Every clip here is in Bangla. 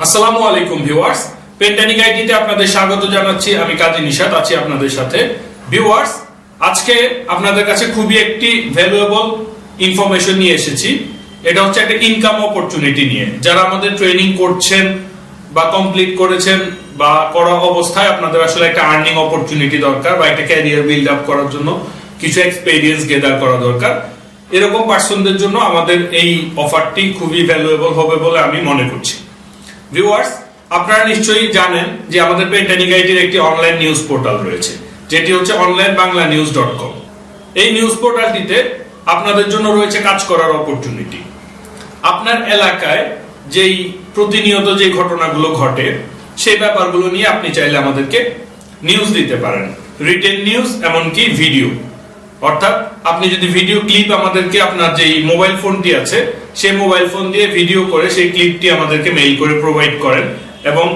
আসসালামু আলাইকুম ভিউয়ার্স, পেন্টানিক আইটিতে আপনাদের স্বাগত জানাচ্ছি। আমি কাজী নিশাত আছি আপনাদের সাথে। ভিউয়ার্স, আজকে আপনাদের কাছে খুবই একটি ভ্যালুয়েবল ইনফরমেশন নিয়ে এসেছি। এটা হচ্ছে একটা ইনকাম অপরচুনিটি নিয়ে। যারা আমাদের ট্রেনিং করছেন বা কমপ্লিট করেছেন বা করা অবস্থায় আপনাদের আসলে একটা আর্নিং অপরচুনিটি দরকার বা একটা ক্যারিয়ার বিল্ড আপ করার জন্য কিছু এক্সপেরিয়েন্স গেদার করা দরকার, এরকম পার্সনদের জন্য আমাদের এই অফারটি খুবই ভ্যালুয়েবল হবে বলে আমি মনে করছি। ভিউয়ার্স, আপনারা নিশ্চয়ই জানেন যে আমাদের পেন্টানিক আইটির একটি অনলাইন নিউজ পোর্টাল রয়েছে, যেটি হচ্ছে onlineBanglanews.com। এই নিউজ পোর্টালটিতে আপনাদের জন্য রয়েছে কাজ করার অপরচুনিটি। আপনার এলাকায় যেই প্রতিনিয়ত যে ঘটনাগুলো ঘটে সেই ব্যাপারগুলো নিয়ে আপনি চাইলে আমাদেরকে নিউজ দিতে পারেন, রিটেন নিউজ, এমনকি ভিডিও। অর্থাৎ আপনি যদি ভিডিও ক্লিপ আমাদেরকে, আপনার যেই মোবাইল ফোনটি আছে সেই মোবাইল ফোন দিয়ে ভিডিও করে সেই ক্লিপটি আমাদেরকে মেইল করে প্রোভাইড করেন এবং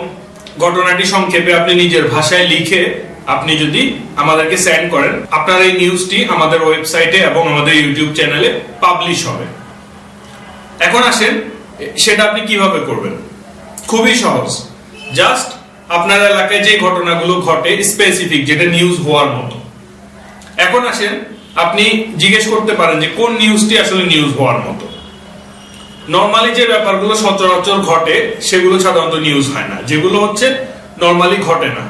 ঘটনাটি সংক্ষেপে আপনি নিজের ভাষায় লিখে আপনি যদি আমাদেরকে সেন্ড করেন, আপনার এই নিউজটি আমাদের ওয়েবসাইটে এবং আমাদের ইউটিউব চ্যানেলে পাবলিশ হবে। এখন আসেন, সেটা আপনি কিভাবে করবেন? খুবই সহজ। জাস্ট আপনার এলাকায় যে ঘটনাগুলো ঘটে স্পেসিফিক, যেটা নিউজ হওয়ার মতো। এখন আসেন, আপনি জিজ্ঞেস করতে পারেন যে কোন নিউজটি আসলে নিউজ হওয়ার মতো। নরমালি যে ব্যাপারগুলো সচরাচর ঘটে সেগুলো সাধারণত নিউজ হয় না, যেগুলো হচ্ছে নরমালি ঘটে না।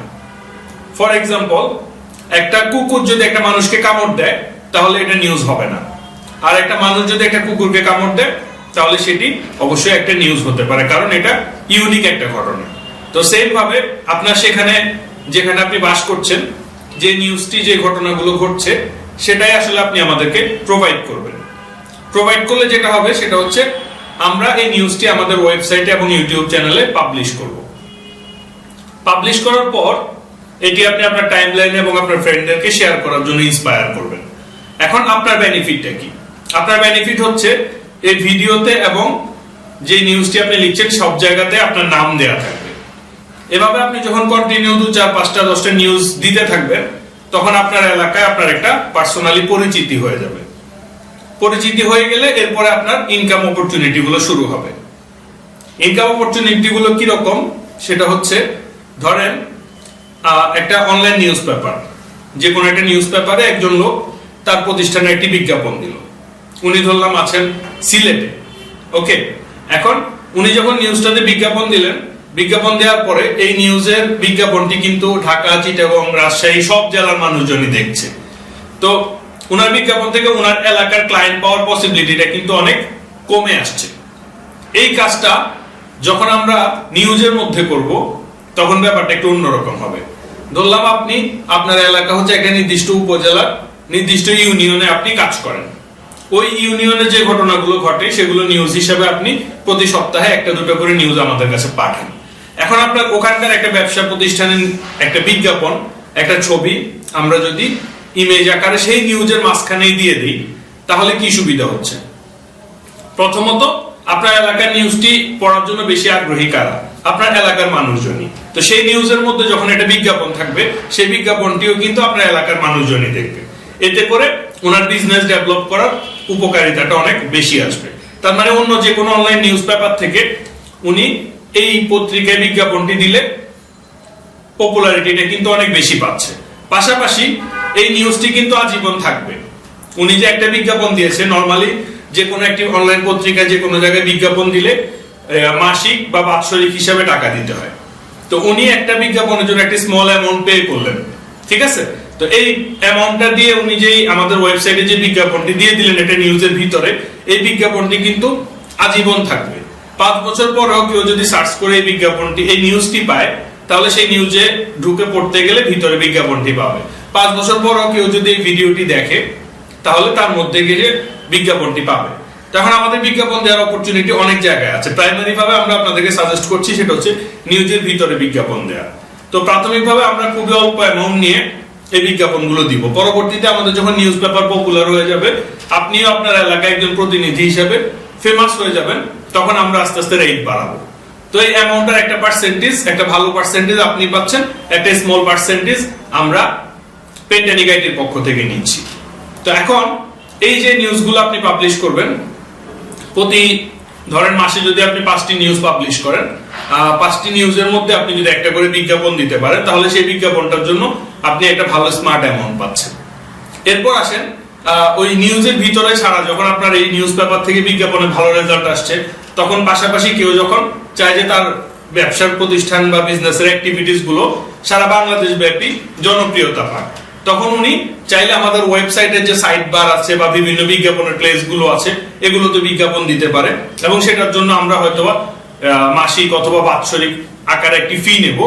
ফর এক্সাম্পল, একটা কুকুর যদি একটা মানুষকে কামড় দেয় তাহলে এটা নিউজ হবে না, আর একটা মানুষ যদি একটা কুকুরকে কামড় দেয় তাহলে সেটি অবশ্যই একটা নিউজ হতে পারে, কারণ এটা ইউনিক একটা ঘটনা। তো সেম ভাবে আপনার সেখানে যেখানে আপনি বাস করছেন, যে নিউজটি, যে ঘটনাগুলো ঘটছে সেটাই আসলে আপনি আমাদেরকে প্রোভাইড করবেন। প্রোভাইড করলে যেটা হবে সেটা হচ্ছে আমরা এই নিউজটি আমাদের ওয়েবসাইটে এবং ইউটিউব চ্যানেলে পাবলিশ করব। পাবলিশ করার পর এটি আপনি আপনার টাইমলাইনে এবং আপনার ফ্রেন্ডদেরকে শেয়ার করার জন্য ইন্সপায়ার করবেন। এখন আপনার বেনিফিটটা কি? আপনার বেনিফিট হচ্ছে এই ভিডিওতে এবং যে নিউজটি আপনি লিখছেন সব জায়গাতে আপনার নাম দেয়া থাকবে। এভাবে আপনি যখন কন্টিনিউ 2, 4, 5টা 10টা নিউজ দিতে থাকবেন, তখন আপনার এলাকায় আপনার একটা পার্সোনালি পরিচিতি হয়ে যাবে। পরিচিতি হয়ে গেলে এরপরে আপনার ইনকাম অপরচুনিটি গুলো শুরু হবে। ইনকাম অপরচুনিটি গুলো কিরকম সেটা হচ্ছে, ধরেন একটা অনলাইন নিউজ পেপার, যে কোনো একটা নিউজ পেপারে একজন লোক তার প্রতিষ্ঠানে একটি বিজ্ঞাপন দিল। উনি ধরলাম আছেন সিলেটে, ওকে। এখন উনি যখন নিউজটাতে বিজ্ঞাপন দিলেন, বিজ্ঞাপন দেওয়ার পরে এই নিউজের বিজ্ঞাপনটি কিন্তু ঢাকা, চিটাগং, রাজশাহী সব জেলার মানুষজনই দেখছে। তো উনার বিজ্ঞাপন থেকে উনার এলাকার ক্লায়েন্ট পাওয়ার পসিবিলিটিটা কিন্তু অনেক কমে আসছে। এই কাজটা যখন আমরা নিউজের মধ্যে করব তখন ব্যাপারটা একটু অন্যরকম হবে। ধরলাম আপনি, আপনার এলাকা হচ্ছে একটা নির্দিষ্ট উপজেলার নির্দিষ্ট ইউনিয়নে আপনি কাজ করেন। ওই ইউনিয়নে যে ঘটনাগুলো ঘটে সেগুলো নিউজ হিসেবে আপনি প্রতি সপ্তাহে 1-2টা করে নিউজ আমাদের কাছে পাঠান। এখন আপনার ওখানকার একটা ব্যবসা প্রতিষ্ঠানের একটা বিজ্ঞাপন, একটা ছবি আমরা যদি ইমেজ আকারে সেই নিউজের মাঝখানেই দিয়ে দিই, তাহলে কি সুবিধা হচ্ছে? প্রথমত, আপনার এলাকার নিউজটি পড়ার জন্য বেশি আগ্রহী কারা? আপনার এলাকার মানুষজনই। তো সেই নিউজের মধ্যে যখন একটা বিজ্ঞাপন থাকবে, সেই বিজ্ঞাপনটিও কিন্তু আপনার এলাকার মানুষজনই দেখবে। এতে করে ওনার বিজনেস ডেভেলপ করার উপকারিতাটা অনেক বেশি আসবে। তার মানে অন্য যে কোনো অনলাইন নিউজ পেপার থেকে উনি এই পত্রিকায় বিজ্ঞাপনটি দিলে পপুলারিটিটা কিন্তু অনেক বেশি পাচ্ছে। পাশাপাশি এই নিউজটি কিন্তু আজীবন থাকবে। উনি যে একটা বিজ্ঞাপন দিয়েছে, নরমালি যে কোনো একটি অনলাইন পত্রিকায় যে কোনো জায়গায় বিজ্ঞাপন দিলে মাসিক বা বাৎসরিক হিসাবে টাকা দিতে হয়। তো উনি একটা বিজ্ঞাপনের জন্য একটা স্মল অ্যামাউন্ট পে করলেন, ঠিক আছে? তো এই অ্যামাউন্টটা দিয়ে উনি যেই আমাদের ওয়েবসাইটে যে বিজ্ঞাপনটি দিয়ে দিলেন একটা নিউজের ভিতরে, এই বিজ্ঞাপনটি কিন্তু আজীবন থাকবে। 5 বছর পরেও কেউ যদি সার্চ করে এই বিজ্ঞাপনটি, এই নিউজটি পায়, তাহলে সেই নিউজে ঢুকে পড়তে গেলে ভিতরে বিজ্ঞাপনটি পাবে। 5 বছর পরেও কেউ যদি এই ভিডিওটি দেখে, তাহলে তার মধ্যে গিয়ে বিজ্ঞাপনটি পাবে। তখন আমাদের বিজ্ঞাপন দেওয়ার অপরচুনিটি অনেক জায়গায় আছে। প্রাইমারি ভাবে আমরা আপনাদেরকে সাজেস্ট করছি সেটা হচ্ছে নিউজের ভিতরে বিজ্ঞাপন দেওয়া। তো প্রাথমিকভাবে আমরা খুবই অল্প অ্যামাউন্ট নিয়ে এই বিজ্ঞাপনগুলো দিব। পরবর্তীতে আমাদের যখন নিউজ পেপার পপুলার হয়ে যাবে, আপনিও আপনার এলাকায় একজন প্রতিনিধি হিসেবে ফেমাস হয়ে যাবেন, তখন আমরা আস্তে আস্তে রেট বাড়াবো। তো এই অ্যামাউন্টের একটা পার্সেন্টেজ, একটা ভালো পার্সেন্টেজ আপনি পাচ্ছেন, একটা স্মল পার্সেন্টেজ আমরা পেন্টানিক আইটির পক্ষ থেকে নিচ্ছি। তো এখন এই যে নিউজগুলো আপনি পাবলিশ করবেন, প্রতি ধরেন মাসে যদি আপনি 5টি নিউজ পাবলিশ করেন, 5টি নিউজের মধ্যে আপনি যদি একটা করে বিজ্ঞাপন দিতে পারেন তাহলে সেই বিজ্ঞাপনটার জন্য আপনি একটা ভালো স্মার্ট অ্যামাউন্ট পাচ্ছেন। এরপর আসেন ওই নিউজের ভিতরে ছাড়া যখন আপনার এই নিউজ পেপার থেকে বিজ্ঞাপনে ভালো রেজাল্ট আসছে, তখন পাশাপাশি কেউ যখন চায় যে তার ব্যবসার প্রতিষ্ঠান বা বিজনেসের অ্যাক্টিভিটিস গুলো সারা বাংলাদেশ ব্যাপী জনপ্রিয়তা পায়, তখন উনি চাইলে আমাদের ওয়েবসাইটের যে সাইট বার আছে বা বিভিন্ন বিজ্ঞাপনের প্লেস গুলো আছে এগুলোতে বিজ্ঞাপন দিতে পারে, এবং সেটার জন্য আমরা হয়তোবা মাসিক অথবা বাৎসরিক আকারে একটি ফি নেব।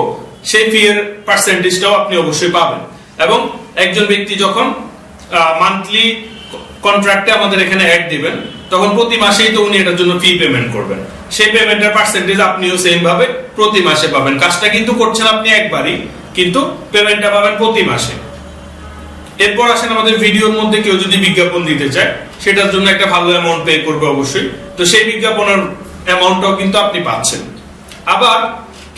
সেই ফি এর পার্সেন্টেজটাও আপনি অবশ্যই পাবেন। এবং একজন ব্যক্তি যখন মান্থলি কন্ট্রাক্টে আমাদের এখানে অ্যাড দিবেন, তখন প্রতি মাসেই তো উনি এটার জন্য ফি পেমেন্ট করবেন। সেই পেমেন্টের পার্সেন্টেজ আপনিও সেম ভাবে প্রতি মাসে পাবেন। কাজটা কিন্তু করছেন আপনি একবারই, কিন্তু পেমেন্টটা পাবেন প্রতি মাসে। এরপর আসেন আমাদের ভিডিওর মধ্যে কেউ যদি বিজ্ঞাপন দিতে চায়, সেটার জন্য একটা ভালো অ্যামাউন্ট পে করবে অবশ্যই। তো সেই বিজ্ঞাপনের অ্যামাউন্টটাও কিন্তু আপনি পাচ্ছেন। আবার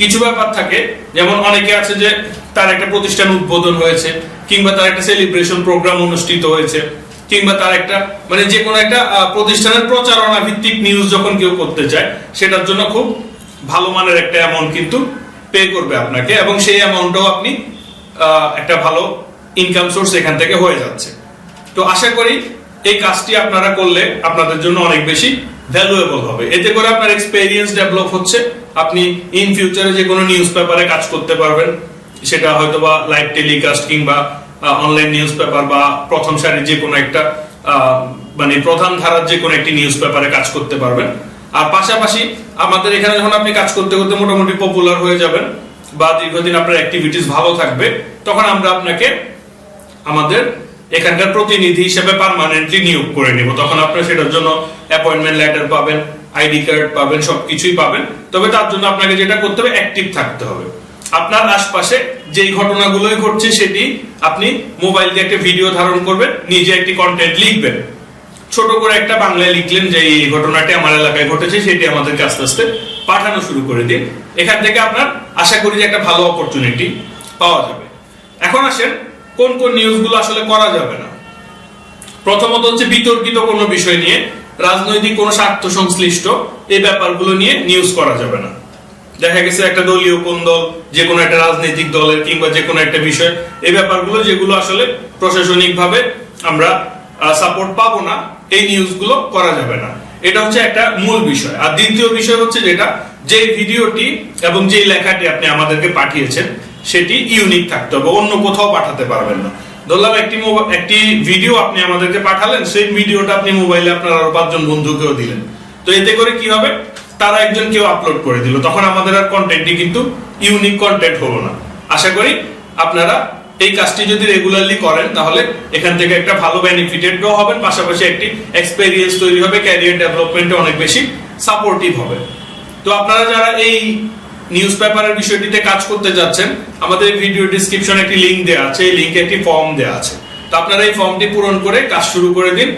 কিছু ব্যাপার থাকে, যেমন অনেকে আছে যে তার একটা প্রতিষ্ঠান উদ্বোধন হয়েছে, কিংবা তার একটা সেলিব্রেশন প্রোগ্রাম অনুষ্ঠিত হয়েছে, কিংবা তার একটা মানে যে কোনো একটা প্রতিষ্ঠানের প্রচারণা ভিত্তিক নিউজ যখন কেউ করতে চায়, সেটার জন্য খুব ভালো মানের একটা অ্যামাউন্ট কিন্তু পে করবে আপনাকে, এবং সেই অ্যামাউন্টটাও আপনি একটা ভালো ইনকাম সোর্স এখান থেকে হয়ে যাচ্ছে। তো আশা করি এই কাজটি আপনারা করলে আপনাদের জন্য অনেক বেশি ভ্যালুয়েবল হবে। এতে করে আপনার এক্সপেরিয়েন্স ডেভেলপ হচ্ছে, আপনি ইন ফিউচারে যে কোনো নিউজ পেপারে কাজ করতে পারবেন, সেটা হয়তোবা লাইভ টেলিকাস্ট কিংবা অনলাইন নিউজ পেপার বা প্রথম সারির যে কোনো একটা মানে প্রধান ধারার যে কোনো একটি নিউজ পেপারে কাজ করতে পারবেন। আর পাশাপাশি আমাদের এখানে যখন আপনি কাজ করতে করতে মোটামুটি পপুলার হয়ে যাবেন বা দীর্ঘদিন আপনার অ্যাক্টিভিটিস ভালো থাকবে, তখন আমরা আপনাকে আমাদের এখানকার প্রতিনিধি হিসেবে পার্মানেন্টলি নিয়োগ করে নিব। তখন আপনারা সেটার জন্য অ্যাপয়েন্টমেন্ট লেটার পাবেন, আইডি কার্ড পাবেন, সবকিছুই পাবেন। তবে তার জন্য আপনাকে যেটা করতে হবে, অ্যাক্টিভ থাকতে হবে। আপনার আশপাশে যেই ঘটনাগুলোই ঘটছে সেটি আপনি মোবাইল দিয়ে একটা ভিডিও ধারণ করবেন, নিজে একটি কন্টেন্ট লিখবেন, ছোট করে একটা বাংলায় লিখলেন যে এই ঘটনাটি আমার এলাকায় ঘটেছে, সেটি আমাদেরকে আস্তে আস্তে পাঠানো শুরু করে দিন। এখান থেকে আপনার আশা করি যে একটা ভালো অপরচুনিটি পাওয়া যাবে। এখন আসেন কোন কোন নিউজগুলো আসলে করা যাবে না। প্রথমত হচ্ছে বিতর্কিত কোনো বিষয় নিয়ে, রাজনৈতিক কোনো স্বার্থ সংশ্লিষ্ট এই ব্যাপারগুলো নিয়ে নিউজ করা যাবে না। দেখা গেছে একটা দলীয় কোন দল, যে কোনো একটা রাজনৈতিক দলের কিংবা যে কোনো একটা বিষয়, এই ব্যাপারগুলো যেগুলো আসলে প্রশাসনিক ভাবে আমরা সাপোর্ট পাবো না, এই নিউজগুলো করা যাবে না। এটা হচ্ছে একটা মূল বিষয়। আর দ্বিতীয় বিষয় হচ্ছে যেটা, যে ভিডিওটি এবং যে লেখাটি আপনি আমাদেরকে পাঠিয়েছেন সেটি ইউনিক থাকতে হবে, অন্য কোথাও পাঠাতে পারবেন না। ধরলাম একটি ভিডিও আপনি আমাদেরকে পাঠালেন, সেই ভিডিওটা আপনি মোবাইলে আপনার আরো 5 জন বন্ধুকেও দিলেন। তো এতে করে কি হবে, তারা একজন কেউ আপলোড করে দিল, তখন আমাদের আর কন্টেন্টটি কিন্তু ইউনিক কন্টেন্ট হলো না। আশা করি আপনারা এই কাজটি যদি রেগুলারলি করেন তাহলে এখান থেকে একটা ভালো বেনিফিটেডও হবেন, পাশাপাশি একটি এক্সপেরিয়েন্স তৈরি হবে, ক্যারিয়ার ডেভেলপমেন্টে অনেক বেশি সাপোর্টিভ হবে। তো আপনারা যারা এই নিউজ পেপারের বিষয়টিতে কাজ করতে যাচ্ছেন, আমাদের ভিডিও ডেসক্রিপশনে একটি লিংক দেওয়া আছে, এই লিংকে একটি ফর্ম দেওয়া আছে। তো আপনারা এই ফর্মটি পূরণ করে কাজ শুরু করে দিন।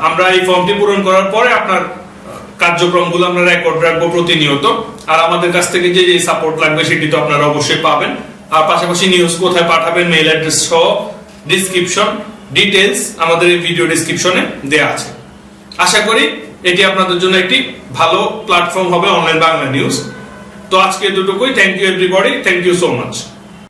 আমরা এই ফর্মটি পূরণ করার পরে আপনার কার্যক্রমগুলো আমরা রেকর্ড রাখবো প্রতিনিয়ত। আর আমাদের কাছ থেকে যে সাপোর্ট লাগবে সেটি তো আপনারা অবশ্যই পাবেন। আর পাশাপাশি নিউজ কোথায় পাঠাবেন, মেইল অ্যাড্রেস সহ ডেসক্রিপশন ডিটেইলস আমাদের এই ভিডিও ডেসক্রিপশনে দেওয়া আছে। আশা করি এটি আপনাদের জন্য একটি ভালো প্ল্যাটফর্ম হবে, অনলাইন বাংলা নিউজ। তো আজকে দুটোই। Thank you everybody, thank you so much.